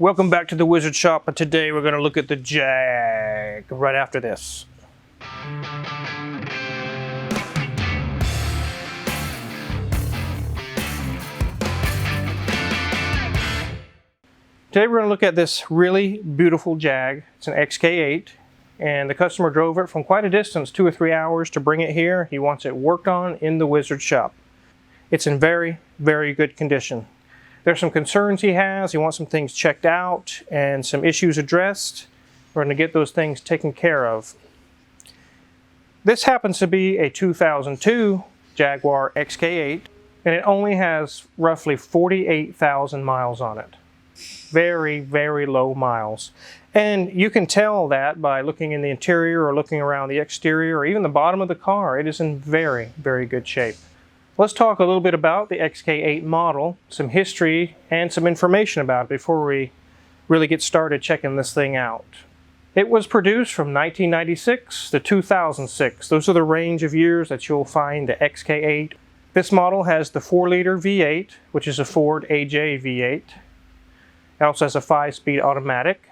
Welcome back to the Wizard Shop, and today we're going to look at the Jag right after this. Today we're going to look at this really beautiful Jag. It's an XK8, and the customer drove it from quite a distance, 2 or 3 hours, to bring it here. He wants it worked on in the Wizard Shop. It's in very, very good condition. There's some concerns he has. He wants some things checked out and some issues addressed. We're going to get those things taken care of. This happens to be a 2002 Jaguar XK8, and it only has roughly 48,000 miles on it. Very, very low miles. And you can tell that by looking in the interior or looking around the exterior or even the bottom of the car. It is in very, very good shape. Let's talk a little bit about the XK8 model, some history, and some information about it before we really get started checking this thing out. It was produced from 1996 to 2006. Those are the range of years that you'll find the XK8. This model has the 4-liter V8, which is a Ford AJ V8. It also has a 5-speed automatic.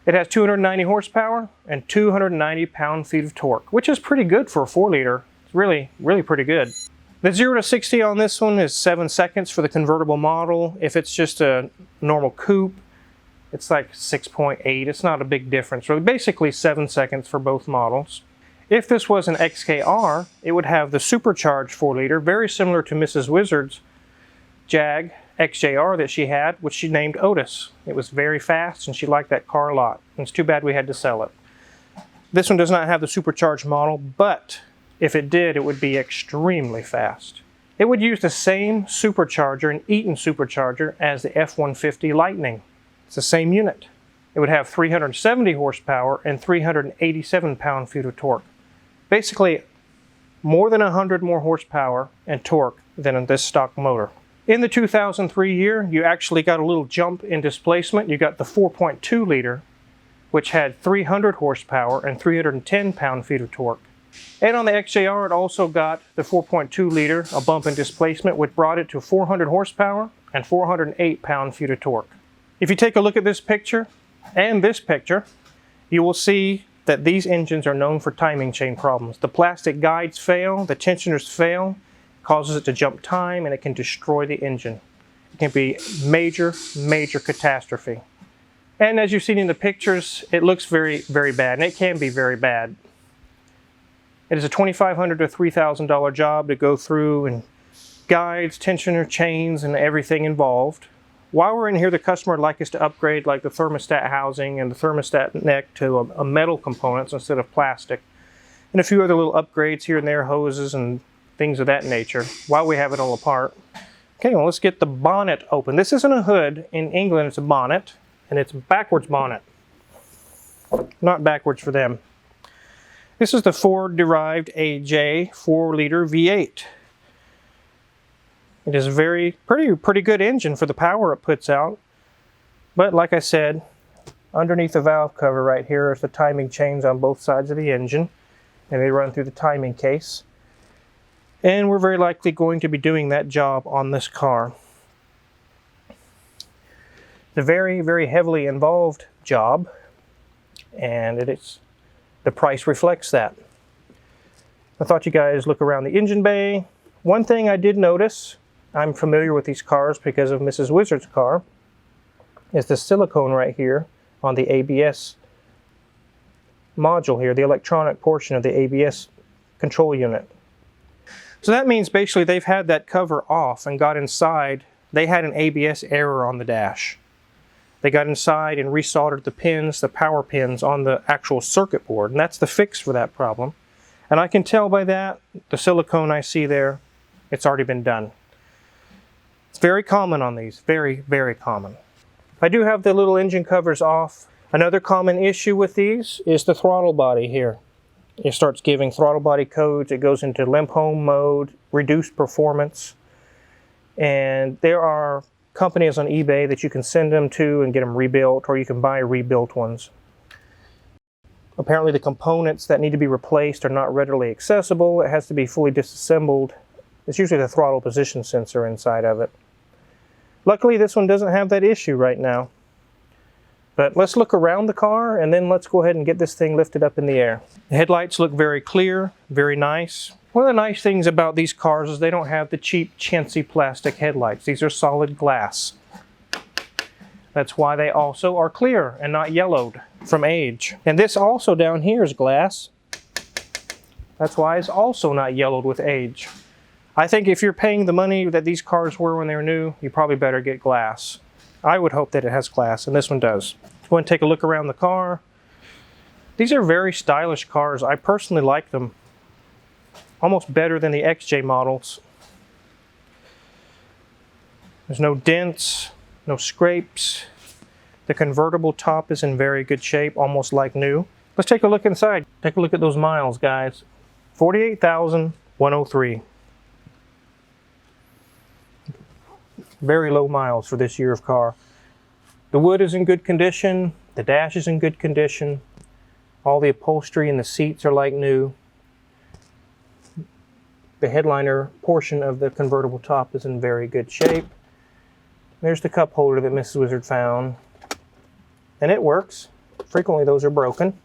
It has 290 horsepower and 290 pound-feet of torque, which is pretty good for a 4-liter. It's really, really pretty good. The 0 to 60 on this one is 7 seconds for the convertible model. If it's just a normal coupe, it's like 6.8. It's not a big difference. So basically 7 seconds for both models. If this was an XKR, it would have the supercharged 4-liter, very similar to Mrs. Wizard's Jag XJR that she had, which she named Otis. It was very fast and she liked that car a lot. It's too bad we had to sell it. This one does not have the supercharged model, but if it did, it would be extremely fast. It would use the same supercharger, an Eaton supercharger, as the F-150 Lightning. It's the same unit. It would have 370 horsepower and 387 pound-feet of torque. Basically, more than 100 more horsepower and torque than in this stock motor. In the 2003 year, you actually got a little jump in displacement. You got the 4.2 liter, which had 300 horsepower and 310 pound-feet of torque. And on the XJR, it also got the 4.2 liter, a bump in displacement, which brought it to 400 horsepower and 408 pound-feet of torque. If you take a look at this picture and this picture, you will see that these engines are known for timing chain problems. The plastic guides fail, the tensioners fail, causes it to jump time, and it can destroy the engine. It can be major, major catastrophe. And as you've seen in the pictures, it looks very, very bad, and it can be very bad. It is a $2,500 to $3,000 job to go through and guides, tensioner, chains, and everything involved. While we're in here, the customer would like us to upgrade like the thermostat housing and the thermostat neck to a metal components instead of plastic. And a few other little upgrades here and there, hoses and things of that nature, while we have it all apart. Okay, well, let's get the bonnet open. This isn't a hood. In England, it's a bonnet, and it's a backwards bonnet. Not backwards for them. This is the Ford-derived AJ 4-liter V8. It is a pretty good engine for the power it puts out. But like I said, underneath the valve cover right here is the timing chains on both sides of the engine, and they run through the timing case. And we're very likely going to be doing that job on this car. It's a very, very heavily involved job, and the price reflects that. I thought you guys look around the engine bay. One thing I did notice, I'm familiar with these cars because of Mrs. Wizard's car, is the silicone right here on the ABS module here, the electronic portion of the ABS control unit. So that means basically they've had that cover off and got inside. They had an ABS error on the dash. They got inside and resoldered the pins, the power pins on the actual circuit board, and that's the fix for that problem. And I can tell by that, the silicone I see there, it's already been done. It's very common on these, very, very common. I do have the little engine covers off. Another common issue with these is the throttle body here. It starts giving throttle body codes. It goes into limp home mode, reduced performance, and there are companies on eBay that you can send them to and get them rebuilt, or you can buy rebuilt ones. Apparently the components that need to be replaced are not readily accessible. It has to be fully disassembled. It's usually the throttle position sensor inside of it. Luckily this one doesn't have that issue right now. But let's look around the car and then let's go ahead and get this thing lifted up in the air. The headlights look very clear, very nice. One of the nice things about these cars is they don't have the cheap chintzy plastic headlights. These are solid glass. That's why they also are clear and not yellowed from age. And this also down here is glass. That's why it's also not yellowed with age. I think if you're paying the money that these cars were when they were new, you probably better get glass. I would hope that it has glass, and this one does. Let's go and take a look around the car. These are very stylish cars. I personally like them. Almost better than the XJ models. There's no dents, no scrapes. The convertible top is in very good shape, almost like new. Let's take a look inside. Take a look at those miles, guys. 48,103. Very low miles for this year of car. The wood is in good condition. The dash is in good condition. All the upholstery and the seats are like new. The headliner portion of the convertible top is in very good shape. There's the cup holder that Mrs. Wizard found. And it works. Frequently those are broken.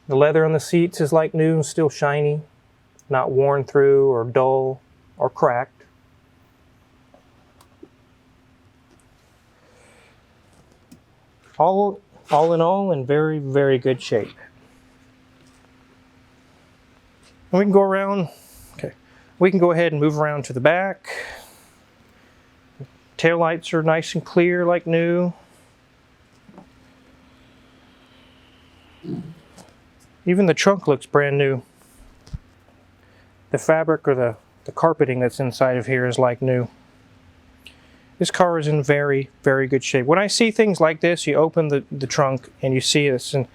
The leather on the seats is like new and still shiny. Not worn through or dull or cracked. All in all, in very, very good shape. And we can go around, okay, we can go ahead and move around to the back. Taillights are nice and clear like new. Even the trunk looks brand new. The fabric or the carpeting that's inside of here is like new. This car is in very, very good shape. When I see things like this, you open the trunk and you see this, and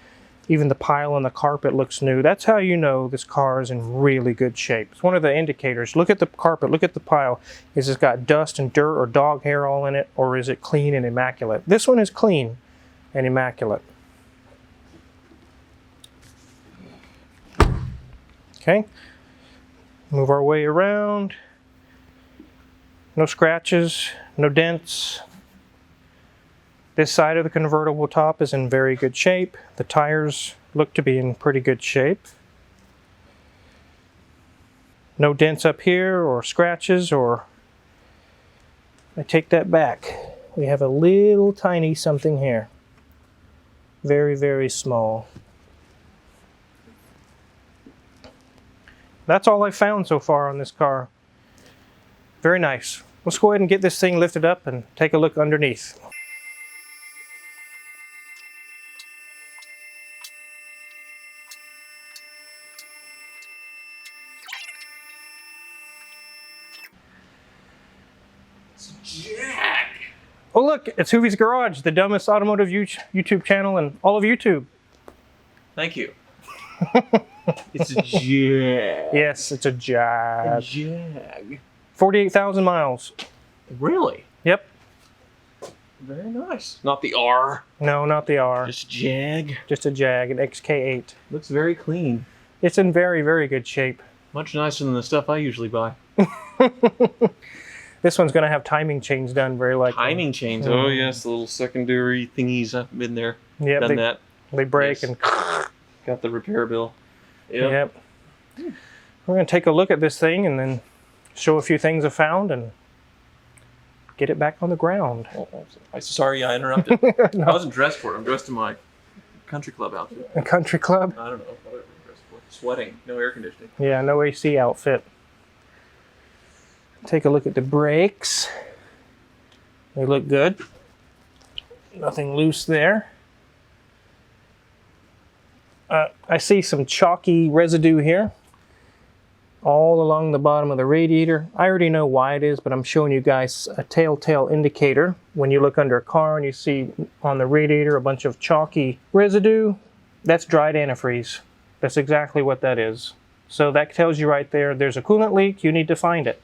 even the pile on the carpet looks new. That's how you know this car is in really good shape. It's one of the indicators. Look at the carpet, look at the pile. Is it got dust and dirt or dog hair all in it, or is it clean and immaculate? This one is clean and immaculate. Okay. Move our way around. No scratches, no dents. This side of the convertible top is in very good shape. The tires look to be in pretty good shape. No dents up here or scratches, or I take that back. We have a little tiny something here. Very, very small. That's all I've found so far on this car. Very nice. Let's go ahead and get this thing lifted up and take a look underneath. It's a Jag! Oh look, it's Hoovie's Garage, the dumbest automotive YouTube channel in all of YouTube. Thank you. It's a Jag. Yes, it's a Jag. A Jag. 48,000 miles. Really? Yep. Very nice. Not the R. No, not the R. Just Jag. Just a Jag, an XK8. Looks very clean. It's in very, very good shape. Much nicer than the stuff I usually buy. This one's going to have timing chains done very likely. Timing chains. Oh yes, the little secondary thingies. I've been there. Yep, Done that. They break Yes. and... Got the repair bill. Yep. Yep. We're going to take a look at this thing and then show a few things I found and get it back on the ground. Oh, I'm sorry I interrupted. No. I wasn't dressed for it. I'm dressed in my country club outfit. A country club? I don't know. Whatever I'm dressed for. Sweating. No air conditioning. Yeah, no AC outfit. Take a look at the brakes. They look good. Nothing loose there. I see some chalky residue here all along the bottom of the radiator. I already know why it is, but I'm showing you guys a telltale indicator. When you look under a car and you see on the radiator a bunch of chalky residue, that's dried antifreeze. That's exactly what that is. So that tells you right there, there's a coolant leak, you need to find it.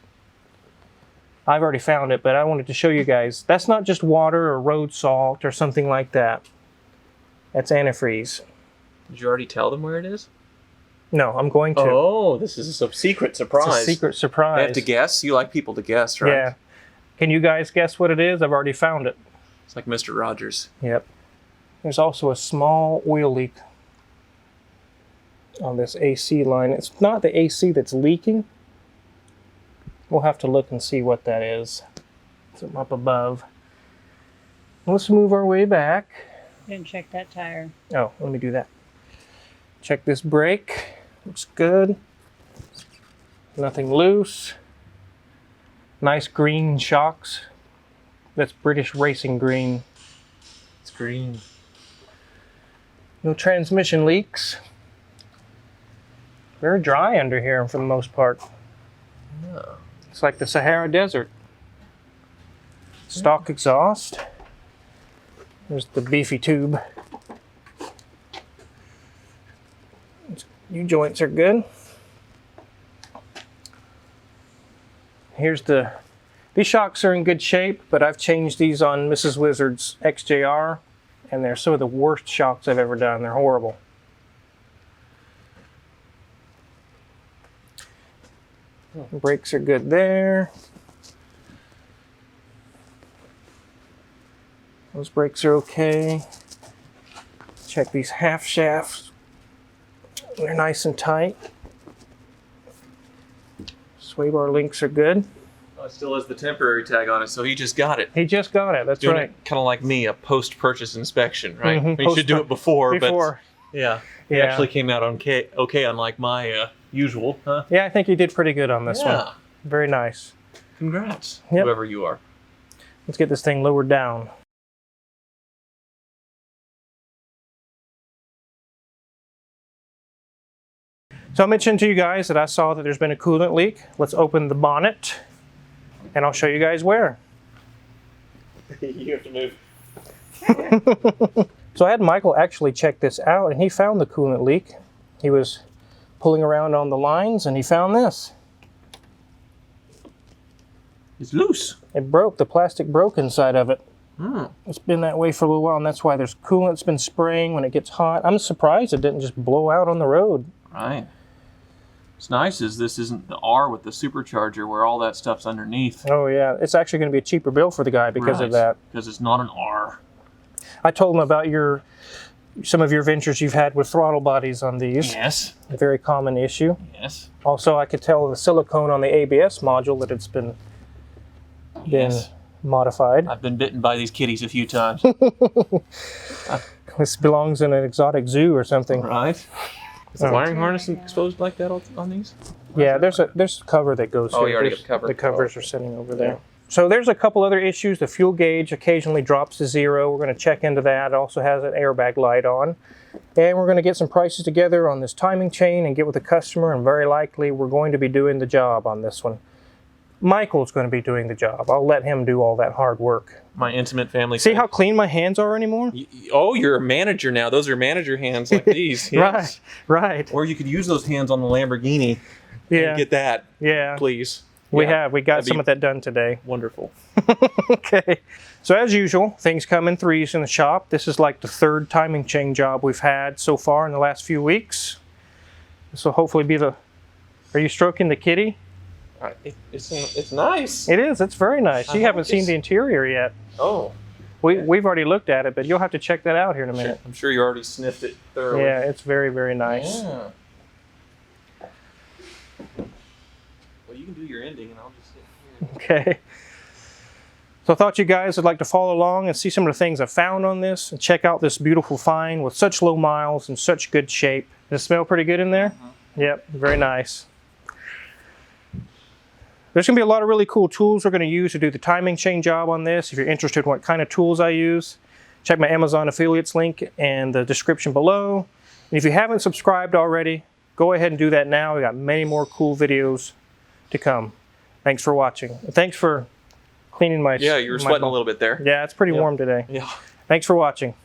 I've already found it, but I wanted to show you guys. That's not just water or road salt or something like that. That's antifreeze. Did you already tell them where it is? No, I'm going to. Oh, this is a secret surprise. It's a secret surprise. They have to guess? You like people to guess, right? Yeah. Can you guys guess what it is? I've already found it. It's like Mr. Rogers. Yep. There's also a small oil leak on this AC line. It's not the AC that's leaking. We'll have to look and see what that is. Something up above. Let's move our way back. Didn't check that tire. Oh, let me do that. Check this brake. Looks good. Nothing loose. Nice green shocks. That's British racing green. It's green. No transmission leaks. Very dry under here for the most part. Yeah. It's like the Sahara Desert. Stock exhaust. There's the beefy tube. U-joints are good. Here's these shocks are in good shape, but I've changed these on Mrs. Wizard's XJR, and they're some of the worst shocks I've ever done. They're horrible. Brakes are good there. Those brakes are okay. Check these half shafts. They're nice and tight. Sway bar links are good. Oh, it still has the temporary tag on it, so he just got it. He just got it, that's Doing right. it kind of like me, a post-purchase inspection, right? Mhm, You should do it before, but yeah, it Yeah. actually came out okay, unlike my usual, huh? Yeah, I think you did pretty good on this one. Yeah. Very nice. Congrats, Yep. whoever you are. Let's get this thing lowered down. So I mentioned to you guys that I saw that there's been a coolant leak. Let's open the bonnet and I'll show you guys where. You have to move. So I had Michael actually check this out and he found the coolant leak. He was pulling around on the lines and he found this. It's loose. It broke, the plastic broke inside of it. Hmm. It's been that way for a little while and that's why there's coolant that's been spraying when it gets hot. I'm surprised it didn't just blow out on the road. Right. What's nice is this isn't the R with the supercharger where all that stuff's underneath. Oh yeah, it's actually going to be a cheaper bill for the guy because of that. Because it's not an R. I told him about some of your ventures you've had with throttle bodies on these. Yes. A very common issue. Yes. Also, I could tell the silicone on the ABS module that it's been Yes. modified. I've been bitten by these kitties a few times. This belongs in an exotic zoo or something. Right. Is the wiring harness exposed like that on these? Yeah, there's a cover that goes Oh, here. you already There's- got the cover. The covers are sitting over there. Yeah. So there's a couple other issues. The fuel gauge occasionally drops to 0. We're going to check into that. It also has an airbag light on. And we're going to get some prices together on this timing chain and get with the customer, and very likely we're going to be doing the job on this one. Michael's going to be doing the job. I'll let him do all that hard work. My intimate family. See how clean my hands are anymore? Oh, you're a manager now. Those are manager hands like these. Yes. Right. Or you could use those hands on the Lamborghini Yeah. and get that, Yeah. please. We Yeah, got that'd be some of that done today. Wonderful. Okay. So as usual, things come in threes in the shop. This is like the third timing chain job we've had so far in the last few weeks. This will hopefully be the... Are you stroking the kitty? It's nice. It is. It's very nice. You I haven't like seen this. the interior yet. Oh. We've already looked at it, but you'll have to check that out here in a minute. I'm sure you already sniffed it thoroughly. Yeah, it's very, very nice. Yeah. Well, you can do your ending and I'll just sit here. Okay. So I thought you guys would like to follow along and see some of the things I found on this and check out this beautiful find with such low miles and such good shape. Does it smell pretty good in there? Yep, very nice. There's going to be a lot of really cool tools we're going to use to do the timing chain job on this. If you're interested in what kind of tools I use, check my Amazon affiliates link and the description below. And if you haven't subscribed already, go ahead and do that now. We got many more cool videos to come. Thanks for watching. And thanks for cleaning my... Yeah, you were sweating a little bit there. Yeah, it's pretty warm today. Yeah. Thanks for watching.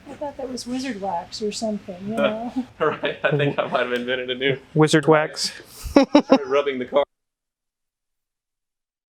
I thought that was wizard wax or something, you know? All right. I think I might have invented a new Wizard wax. rubbing the car.